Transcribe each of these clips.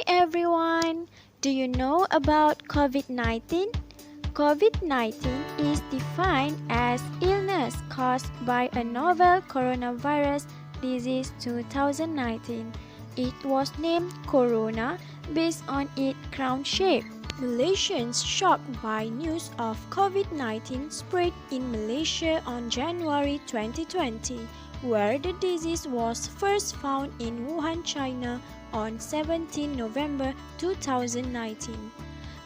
everyone! Do you know about COVID-19? COVID-19 is defined as illness caused by a novel coronavirus disease 2019. It was named Corona based on its crown shape. Malaysians shocked by news of COVID-19 spread in Malaysia on January 2020, where the disease was first found in Wuhan, China on 17 November 2019.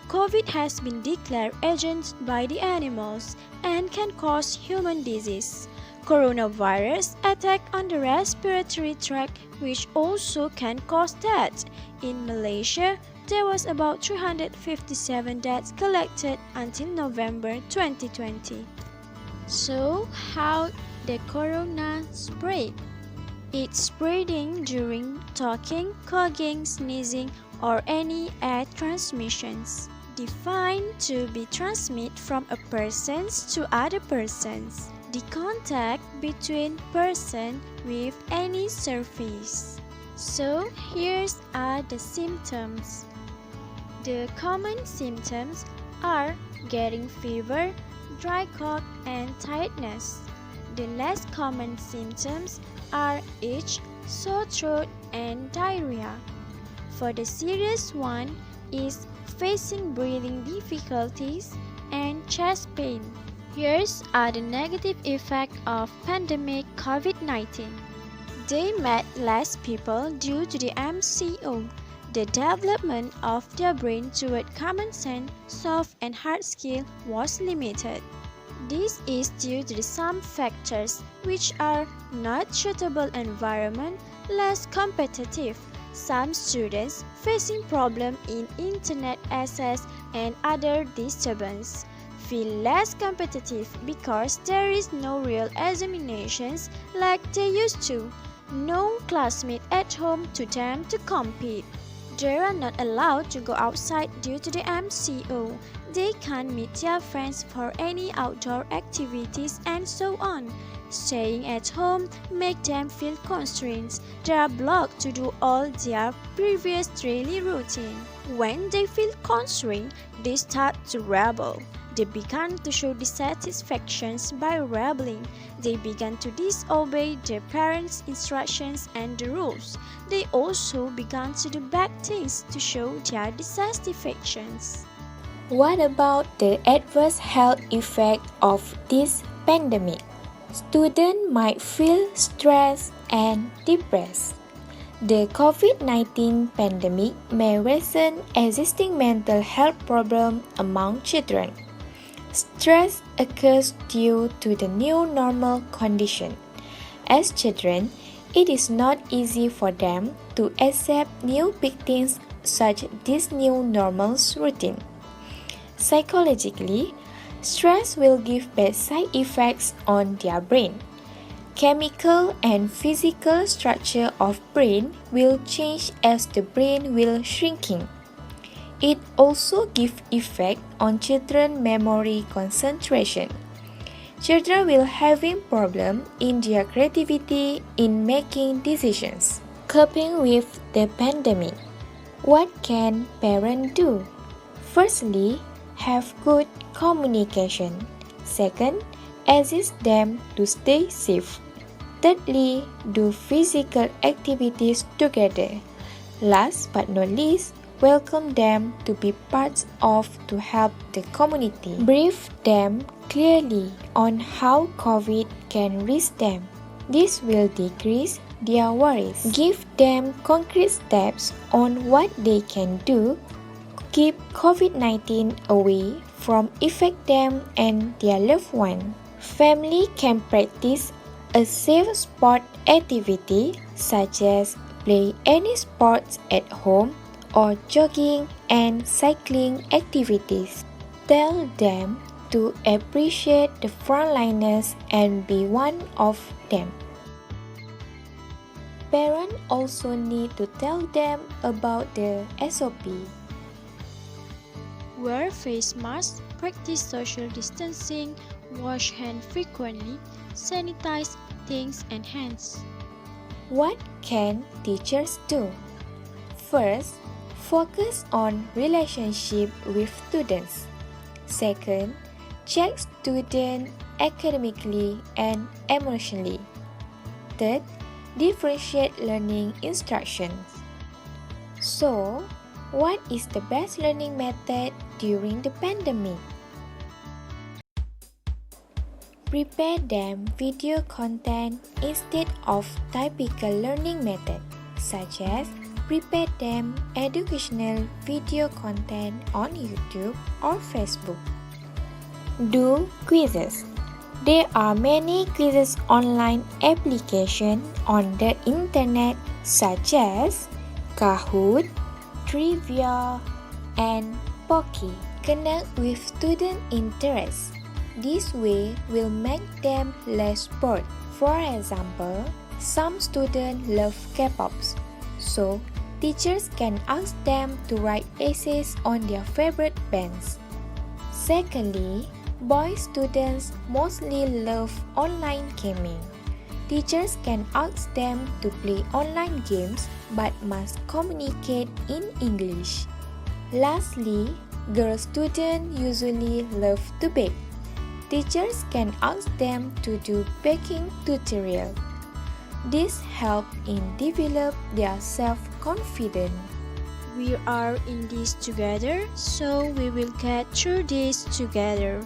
COVID has been declared agent by the animals and can cause human disease. Coronavirus attack on the respiratory tract, which also can cause death. In Malaysia, there was about 357 deaths collected until November 2020. So, how the corona spread? It's spreading during talking, coughing, sneezing, or any air transmissions. Defined to be transmitted from a person to other persons. The contact between person with any surface. So, here are the symptoms. The common symptoms are getting fever, dry cough, and tiredness. The less common symptoms are itch, sore throat, and diarrhea. For the serious one is facing breathing difficulties and chest pain. Here are the negative effects of pandemic COVID-19. They met less people due to the MCO. The development of their brain toward common sense, soft and hard skill was limited. This is due to some factors which are not suitable environment, less competitive. Some students facing problem in internet access and other disturbance feel less competitive because there is no real examinations like they used to. No classmate at home to them to compete. They are not allowed to go outside due to the MCO. They can't meet their friends for any outdoor activities and so on. Staying at home make them feel constrained. They are blocked to do all their previous daily routine. When they feel constrained, they start to rebel. They began to show dissatisfactions by rebelling. They began to disobey their parents' instructions and the rules. They also began to do bad things to show their dissatisfactions. What about the adverse health effect of this pandemic? Students might feel stressed and depressed. The COVID-19 pandemic may worsen existing mental health problems among children. Stress occurs due to the new normal condition. As children, it is not easy for them to accept new big things such as this new normal routine. Psychologically, stress will give bad side effects on their brain. Chemical and physical structure of brain will change as the brain will shrinking. It also gives effect on children's memory concentration. Children will having problem in their creativity in making decisions. Coping with the pandemic. What can parents do? Firstly, have good communication. Second, assist them to stay safe. Thirdly, do physical activities together. Last but not least, welcome them to be part of to help the community. Brief them clearly on how COVID can reach them. This will decrease their worries. Give them concrete steps on what they can do to keep COVID-19 away from affect them and their loved one. Family can practice a safe sport activity such as play any sports at home or jogging and cycling activities. Tell them to appreciate the frontliners and be one of them. Parents also need to tell them about the SOP. Wear face masks, practice social distancing, wash hands frequently, sanitize things and hands. What can teachers do? First, Focus on relationship with students. Second, check student academically and emotionally. Third, differentiate learning instructions. So, what is the best learning method during the pandemic? Prepare them video content instead of typical learning method, such as prepare them educational video content on YouTube or Facebook. Do quizzes. There are many quizzes online applications on the internet such as Kahoot, Trivia, and Pocky. Connect with student interests. This way will make them less bored. For example, some students love K-pops, so teachers can ask them to write essays on their favorite bands. Secondly, boy students mostly love online gaming. Teachers can ask them to play online games but must communicate in English. Lastly, girl students usually love to bake. Teachers can ask them to do baking tutorial. This helps in develop their self-confidence. We are in this together, so we will get through this together.